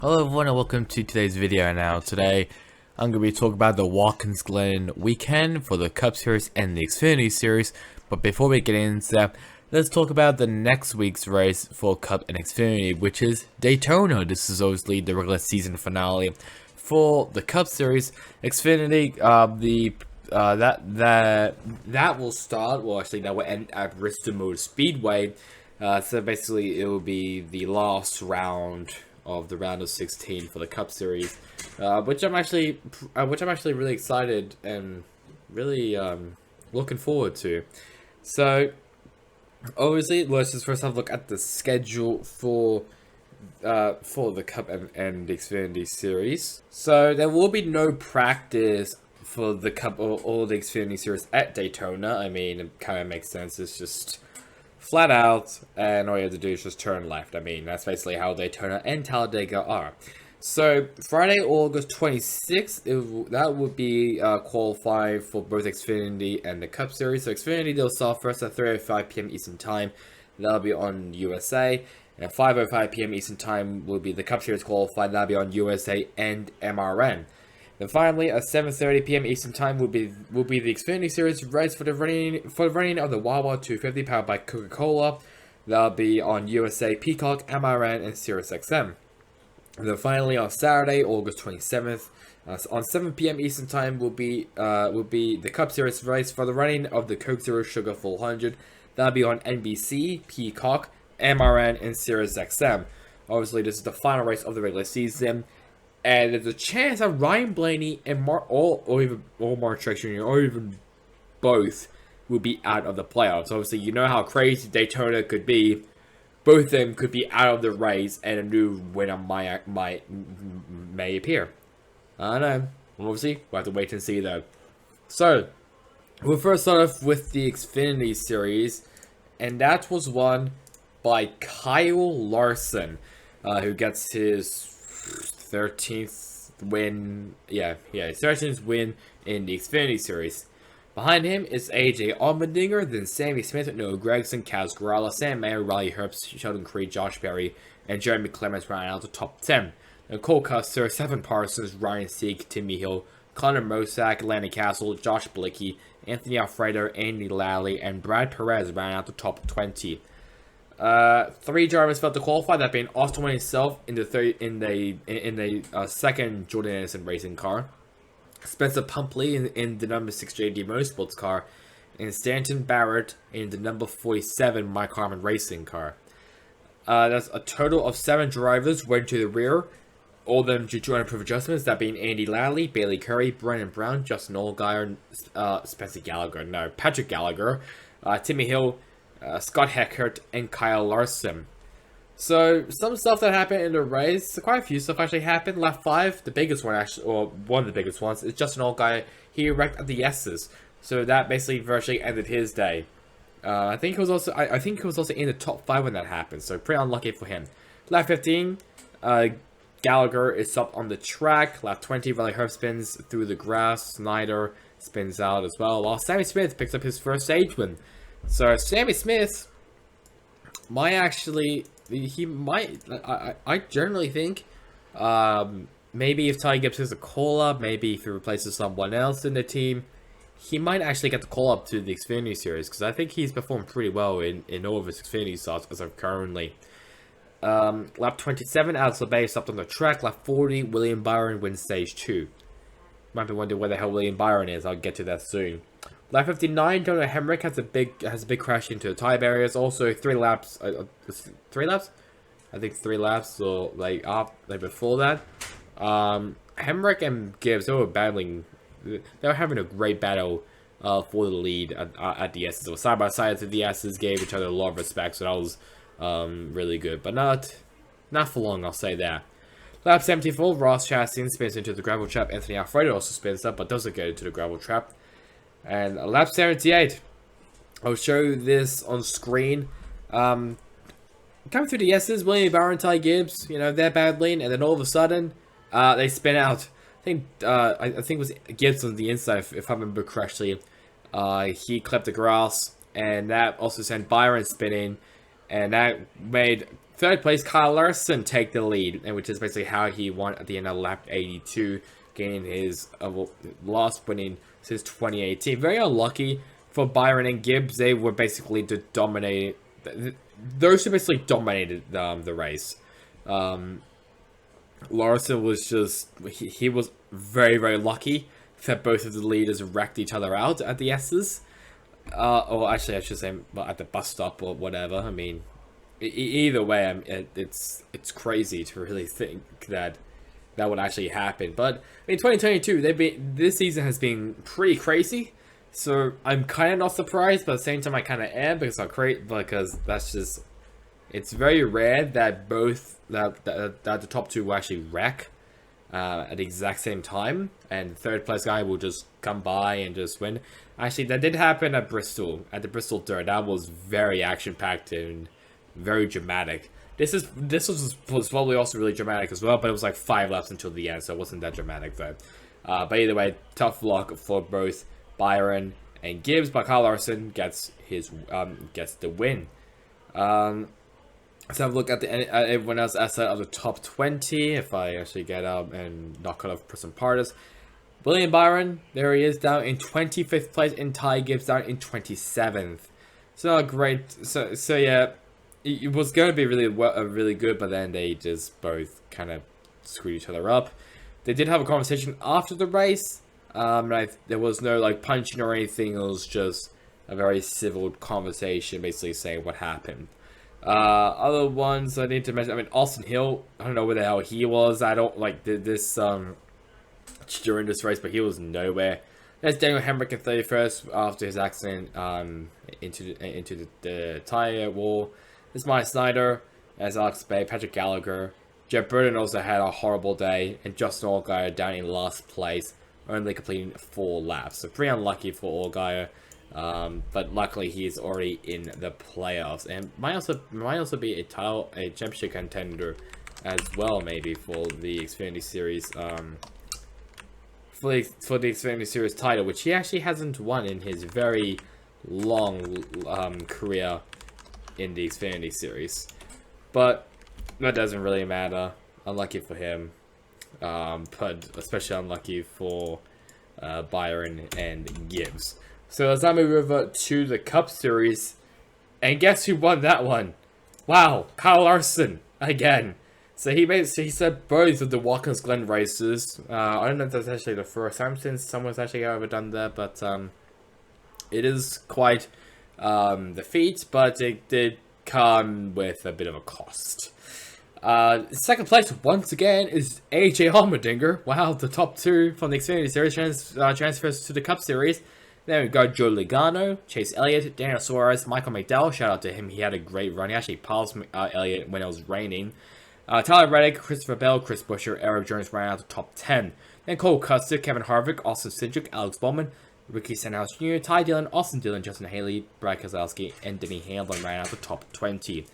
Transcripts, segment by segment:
Hello everyone and welcome to today's video. Now today I'm going to be talking about the Watkins Glen weekend for the Cup Series and the Xfinity Series. But before we get into that, let's talk about the next week's race for Cup and Xfinity, which is Daytona. This is obviously the regular season finale for the Cup Series. Xfinity, that will start. Well, actually, that will end at Bristol Motor Speedway. So basically, it will be the last round of the round of 16 for the Cup Series, which I'm actually really excited and really looking forward to. So obviously, let's just first have a look at the schedule for the Cup and the Xfinity Series. So there will be no practice for the Cup or the Xfinity Series at Daytona. I mean, it kind of makes sense. It's just flat out, and all you have to do is just turn left. I mean, that's basically how Daytona and Talladega are. So, Friday, August 26th, that would be qualifying for both Xfinity and the Cup Series. So, Xfinity, they'll start first at 3:05 p.m. Eastern Time. That'll be on USA. And at 5:05 p.m. Eastern Time will be the Cup Series qualifying. That'll be on USA and MRN. Then finally, at 7:30 p.m. Eastern Time will be the Xfinity Series race for the running of the Wawa 250 powered by Coca-Cola. That'll be on USA, Peacock, MRN, and SiriusXM. And then finally, on Saturday, August 27th, on 7 p.m. Eastern Time will be the Cup Series race for the running of the Coke Zero Sugar 400. That'll be on NBC, Peacock, MRN, and SiriusXM. Obviously, this is the final race of the regular season. And there's a chance that Ryan Blaney and Mark Truex Jr. or even both will be out of the playoffs. Obviously, you know how crazy Daytona could be. Both of them could be out of the race, and a new winner may appear. I don't know. Obviously, we'll have to wait and see though. So, we'll first start off with the Xfinity Series, and that was won by Kyle Larson, who gets his 13th win, his 13th win in the Xfinity Series. Behind him is AJ Allmendinger, then Sammy Smith, Noah Gragson, Kaz Grala, Sam Mayer, Riley Herbst, Sheldon Creed, Josh Berry, and Jeremy Clements round out the top 10. And Cole Custer, Stephen Parsons, Ryan Sieg, Timmy Hill, Connor Mosack, Lanny Castle, Josh Blicky, Anthony Alfredo, Andy Lally, and Brad Perez round out the top 20. Three drivers failed to qualify, that being Austin himself in the second Jordan Anderson racing car, Spencer Pumpley in the number 6 JD Motorsports car, and Stanton Barrett in the number 47 Mike Harmon racing car. That's a total of 7 drivers went to the rear, all of them due to unimproved adjustments, that being Andy Lally, Bailey Curry, Brennan Brown, Justin Allgaier, Patrick Gallagher, Timmy Hill, Scott Heckert, and Kyle Larson. So, some stuff that happened in the race, quite a few stuff actually happened. Lap 5, the biggest one actually, or one of the biggest ones, is Justin Allgaier. He wrecked at the S's. So that basically virtually ended his day. I think he was also in the top 5 when that happened, so pretty unlucky for him. Lap 15, Gallagher is up on the track. Lap 20, Riley Herbst spins through the grass. Snyder spins out as well, while Sammy Smith picks up his first stage win. So Sammy Smith might actually, I generally think, maybe if Ty Gibbs has a call-up, maybe if he replaces someone else in the team, he might actually get the call-up to the Xfinity Series, because I think he's performed pretty well in all of his Xfinity starts as of currently. Lap 27, Alex LeBay stopped on the track. Lap 40, William Byron wins stage 2. Might be wondering where the hell William Byron is, I'll get to that soon. Lap 59, Jonah Hambrick has a big crash into the tie barriers. Also, 3 laps. 3 laps? I think 3 laps. So before that, Hambrick and Gibbs, they were having a great battle for the lead at the S's. So side by side to the S's, gave each other a lot of respect. So that was really good, but not for long. I'll say that. Lap 74, Ross Chastain spins into the gravel trap. Anthony Alfredo also spins up, but doesn't get into the gravel trap. And lap 78, I'll show this on screen. Coming through the S's, William Byron, Ty Gibbs, they're badly, and then all of a sudden, they spin out. I think it was Gibbs on the inside, if I remember correctly. He clipped the grass, and that also sent Byron spinning, and that made Third place, Kyle Larson take the lead, and which is basically how he won at the end of lap 82, gaining his last winning since 2018. Very unlucky for Byron and Gibbs. They were basically dominated. Those two basically dominated the race. Larson was just he was very, very lucky that both of the leaders wrecked each other out at the S's. Or actually, I should say at the bus stop or whatever. I mean, either way, it's crazy to really think that would actually happen. But in 2022, this season has been pretty crazy. So I'm kind of not surprised, but at the same time, I kind of am because that's just it's very rare that that the top two will actually wreck at the exact same time, and the third place guy will just come by and just win. Actually, that did happen at Bristol, at the Bristol Dirt. That was very action-packed and very dramatic. This was probably also really dramatic as well, but it was like 5 laps until the end, so it wasn't that dramatic though. But either way, tough luck for both Byron and Gibbs, but Kyle Larson gets the win. Let's have a look at everyone else outside of the top 20. If I actually get up and not cut off some parties. William Byron, there he is, down in 25th place, and Ty Gibbs down in 27th. So not great. So yeah, it was going to be really good, but then they just both kind of screwed each other up. They did have a conversation after the race. There was no like punching or anything. It was just a very civil conversation, basically saying what happened. Other ones I need to mention. I mean, Austin Hill. I don't know where the hell he was. I don't like this during this race, but he was nowhere. There's Daniel Hambrick in 31st after his accident into the tire wall. There's Mike Snyder, as Alex Bay, Patrick Gallagher. Jeff Burton also had a horrible day, and Justin Allgaier down in last place, only completing 4 laps. So pretty unlucky for Allgaier. But luckily he's already in the playoffs, and might also be a championship contender as well, maybe for the Xfinity Series for the Xfinity Series title, which he actually hasn't won in his very long career in the Xfinity Series. But that doesn't really matter. Unlucky for him, but especially unlucky for Byron and Gibbs. So let's now move over to the Cup Series. And guess who won that one? Wow, Kyle Larson again. So he said both of the Watkins Glen races. I don't know if that's actually the first time since someone's actually ever done that, but it is quite the feat, but it did come with a bit of a cost. Second place once again is AJ Allmendinger. Wow, the top 2 from the Xfinity Series transfers to the Cup Series. Then we got Joe Logano, Chase Elliott, Daniel Suarez, Michael McDowell. Shout out to him. He had a great run. He actually passed Elliott when it was raining. Tyler Reddick, Christopher Bell, Chris Buescher, Eric Jones ran out the top 10. Then Cole Custer, Kevin Harvick, Austin Cindric, Alex Bowman, Ricky Stenhouse Jr., Ty Dillon, Austin Dillon, Justin Haley, Brad Keselowski, and Denny Hamlin ran out the top 20.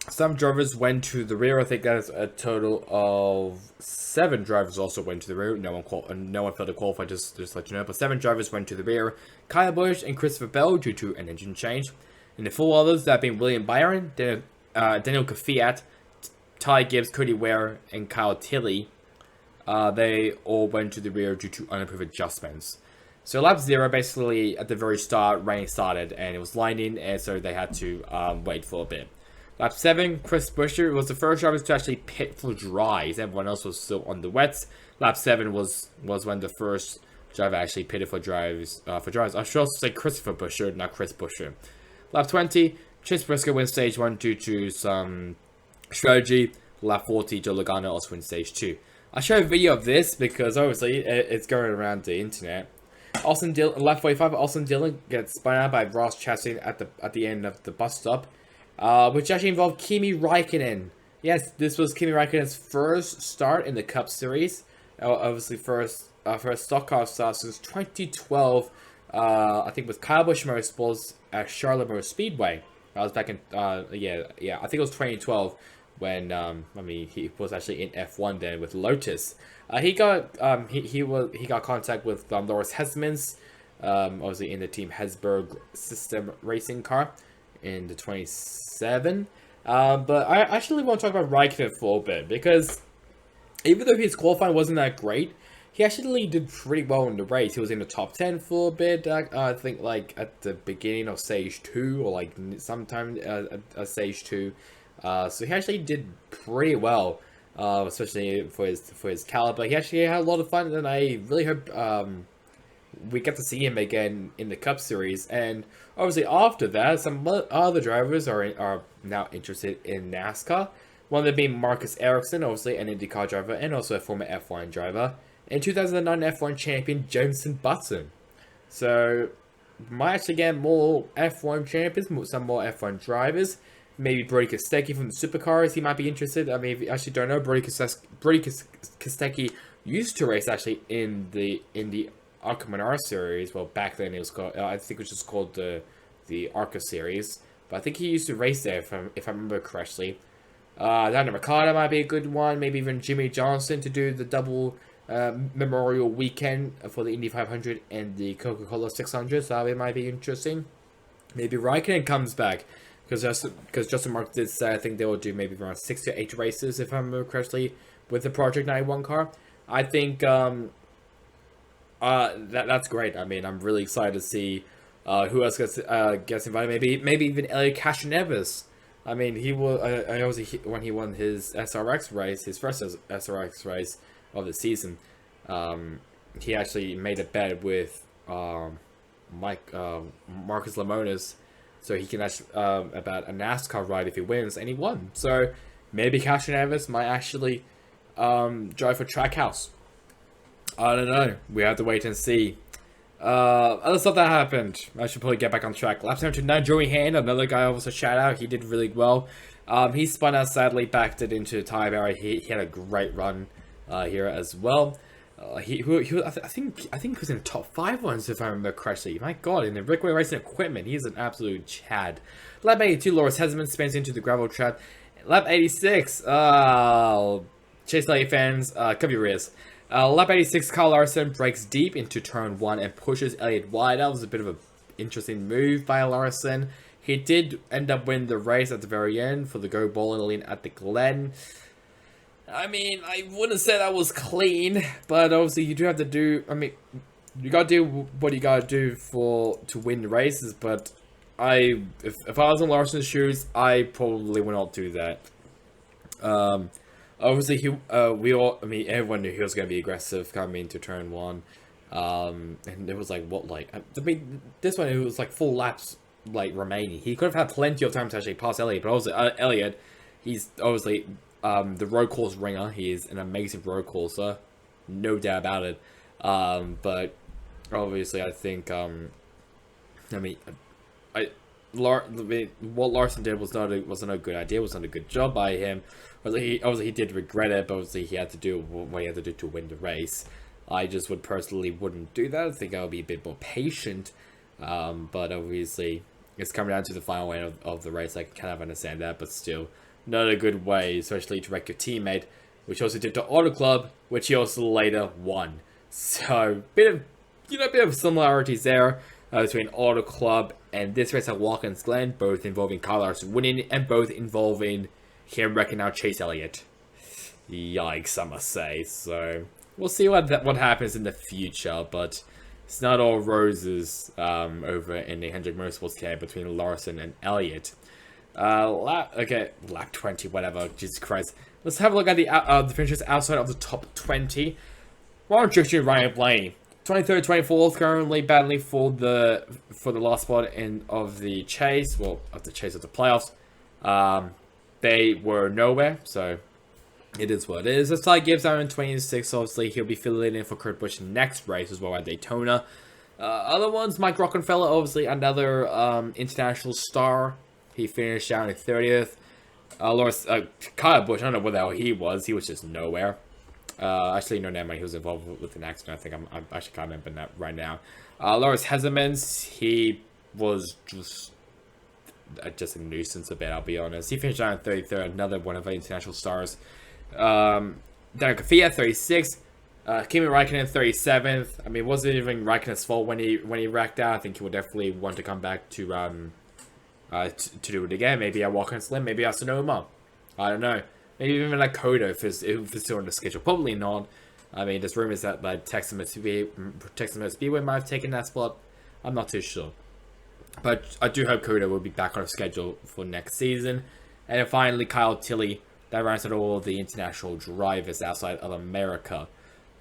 Some drivers went to the rear. I think that is a total of 7 drivers also went to the rear. No one failed to qualify, just to let you know. But 7 drivers went to the rear. Kyle Busch and Christopher Bell due to an engine change. And the 4 others, that being William Byron, Daniel Kvyat, Ty Gibbs, Cody Ware, and Kyle Tilley, they all went to the rear due to unapproved adjustments. So lap 0, basically at the very start, rain started and it was lightning, and so they had to wait for a bit. Lap 7, Chris Buescher was the first driver to actually pit for dries. Everyone else was still on the wets. Lap 7 was when the first driver actually pitted for dries. I should also say Christopher Buescher, not Chris Buescher. Lap 20, Chase Briscoe wins stage 1 due to some strategy. Lap 40, Joe Logano also wins stage 2. I showed a video of this because obviously it's going around the internet. Lap 45, Austin Dillon gets spun out by Ross Chastain at the end of the bus stop. Which actually involved Kimi Räikkönen. Yes, this was Kimi Räikkönen's first start in the Cup Series. Obviously, first stock car start since 2012. I think with Kyle Busch Motorsports at Charlotte Motor Speedway. That was back in I think it was 2012 when he was actually in F1 then with Lotus. He got contact with Loris Hesmans, obviously in the Team Hesburg system racing car. in the 27. But I actually want to talk about Raikkonen for a bit, because even though his qualifying wasn't that great, he actually did pretty well in the race. He was in the top 10 for a bit, I think, like, at the beginning of Stage 2, or, like, sometime at Stage 2. So he actually did pretty well, especially for his caliber. He actually had a lot of fun, and I really hope we get to see him again in the Cup Series. And obviously after that, some other drivers are now interested in NASCAR. One of them being Marcus Ericsson, obviously an IndyCar driver and also a former F1 driver, and 2009 F1 champion Jenson Button. So might actually get more F1 champions, some more F1 drivers. Maybe Brody Kostecki from the Supercars, he might be interested. I mean, if you actually don't know, Brody Kostecki used to race actually in the ARCA series. Well, back then it was called, I think it was just called the ARCA series. But I think he used to race there, if I remember correctly. Daniel Ricciardo might be a good one. Maybe even Jimmy Johnson to do the double Memorial Weekend for the Indy 500 and the Coca-Cola 600. So that might be interesting. Maybe Raikkonen comes back. Because Justin Marks did say, I think they will do maybe around 6 to 8 races, if I remember correctly, with the Project 91 car. I think that's great. I mean, I'm really excited to see who else gets invited. Maybe even Elliot Castroneves. I mean, he will. I obviously when he won his SRX race, his first SRX race of the season, he actually made a bet with Marcus Lemonis, so he can actually about a NASCAR ride if he wins, and he won. So maybe Castroneves might actually drive for Trackhouse. I don't know. We have to wait and see. Other stuff that happened. I should probably get back on track. Lap time to 9, Joey Hand, another guy also shout out. He did really well. He spun out, sadly, backed it into a tire barrier. He had a great run here as well. He was, I think he was in the top 5 once, if I remember correctly. My God, in the Rickway Racing equipment, he's an absolute Chad. Lap 82, Loris Hesman spins into the gravel trap. Lap 86, Chase Elliott fans, cover your ears. Lap 86, Kyle Larson breaks deep into turn 1 and pushes Elliott wide. That was a bit of an interesting move by Larson. He did end up winning the race at the very end for the Go Bowling Lane at the Glen. I mean, I wouldn't say that was clean, but obviously you do have to do, I mean, you gotta do what you gotta do to win the races, but if I was in Larson's shoes, I probably would not do that. Obviously, everyone knew he was going to be aggressive coming into turn 1. And it was like, I mean, this one, it was like 4 laps, like, remaining. He could have had plenty of time to actually pass Elliott, but also, Elliott, he's obviously, the road course ringer. He is an amazing road courser. No doubt about it. But, obviously, I think, what Larson did wasn't a good idea. Wasn't a good job by him. Obviously he did regret it, but obviously he had to do what he had to do to win the race. I just wouldn't do that. I think I would be a bit more patient. But obviously it's coming down to the final end of the race. I can kind of understand that, but still not a good way, especially to wreck your teammate, which also did to Auto Club, which he also later won. So bit of similarities there. Between Auto Club and this race at Watkins Glen, both involving Kyle Larson winning and both involving him wrecking out Chase Elliott. Yikes, I must say. So we'll see what happens in the future, but it's not all roses over in the Hendrick Motorsports camp between Larson and Elliott. Lap 20, whatever. Jesus Christ. Let's have a look at the finishers outside of the top 20. Warren Drifter, Ryan Blaney. 23rd, 24th, currently battling for the last spot of the chase. Well, of the chase of the playoffs. They were nowhere, so it is what it is. As Ty Gibbs out in 26, obviously he'll be filling in for Kurt Busch next race as well at Daytona. Other ones, Mike Rockenfellow, obviously another international star. He finished out in 30th. Kyle Busch, I don't know what the hell he was. He was just nowhere. Actually, no, never mind. He was involved with an accident. I think I actually can't remember that right now. Loris Hezemans, he was just a nuisance a bit, I'll be honest. He finished out in 33rd, another one of our international stars. Daniel Kvyat, 36th. Kimi Räikkönen, 37th. I mean, it wasn't even Räikkönen's fault when he wrecked out. I think he would definitely want to come back to to do it again. Maybe at Watkins Glen, maybe at Sonoma. I don't know. Maybe even like Coda if it's still on the schedule. Probably not. I mean, there's rumors that like Texas Motor Speedway might have taken that spot. I'm not too sure. But I do hope Coda will be back on schedule for next season. And then finally, Kyle Tilley. That rounds out all the international drivers outside of America.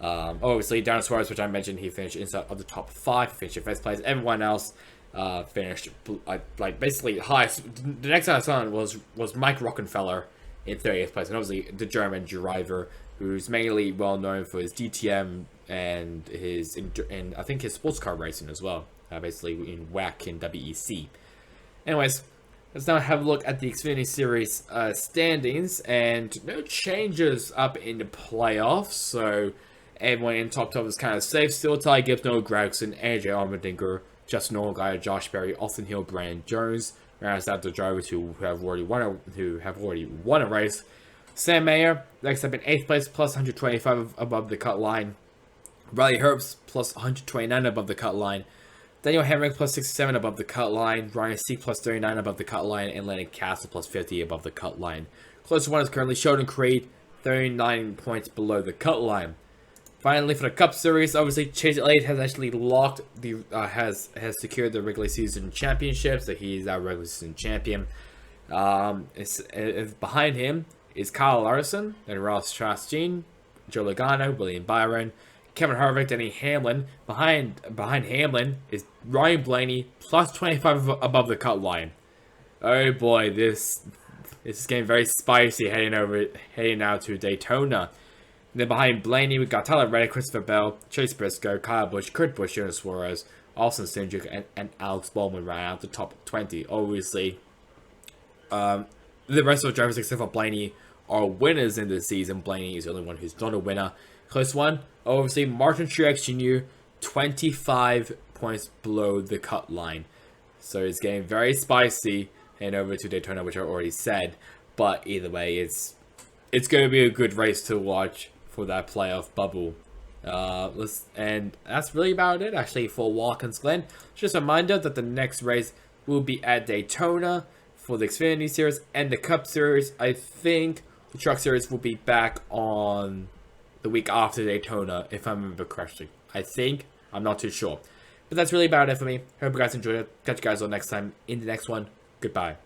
Obviously, Darren Suarez, which I mentioned, he finished inside of the top 5, finished in first place. Everyone else finished like basically highest. The next I saw was Mike Rockenfellow in 30th place, and obviously the German driver who's mainly well known for his DTM and I think his sports car racing as well. Basically in WAC and WEC. Anyways, let's now have a look at the Xfinity Series standings, and no changes up in the playoffs. So everyone in top 12 is kind of safe. Still Ty Gibbs, Noah Gragson, AJ Allmendinger, Justin Allgaier, Josh Berry, Austin Hill, Brandon Jones. Rounds out the drivers who have already won a race. Sam Mayer next up in 8th place, plus 125 above the cut line. Riley Herbst plus 129 above the cut line. Daniel Hambrick plus 67 above the cut line. Ryan Seek plus 39 above the cut line. And Landon Castle plus 50 above the cut line. Closest one is currently Sheldon Creed, 39 points below the cut line. Finally, for the Cup Series, obviously Chase Elliott has actually locked the has secured the regular season championship, so he's our regular season champion. Behind him is Kyle Larson, then Ross Chastain, Joe Logano, William Byron, Kevin Harvick, Denny Hamlin. Behind Hamlin is Ryan Blaney, plus 25 above the cut line. Oh boy, this is getting very spicy heading out to Daytona. And then behind Blaney, we've got Tyler Reddick, Christopher Bell, Chase Briscoe, Kyle Busch, Kurt Busch, Jonas Suarez, Austin Cindric, and Alex Bowman right out the top 20. Obviously, the rest of the drivers except for Blaney are winners in this season. Blaney is the only one who's not a winner. Close one, obviously, Martin Truex Jr., 25 points below the cut line. So it's getting very spicy and over to Daytona, which I already said. But either way, it's going to be a good race to watch for that playoff bubble. And that's really about it, actually, for Watkins Glen. Just a reminder that the next race will be at Daytona for the Xfinity Series and the Cup Series. I think the Truck Series will be back on the week after Daytona, if I remember correctly. I think. I'm not too sure. But that's really about it for me. Hope you guys enjoyed it. Catch you guys all next time in the next one. Goodbye.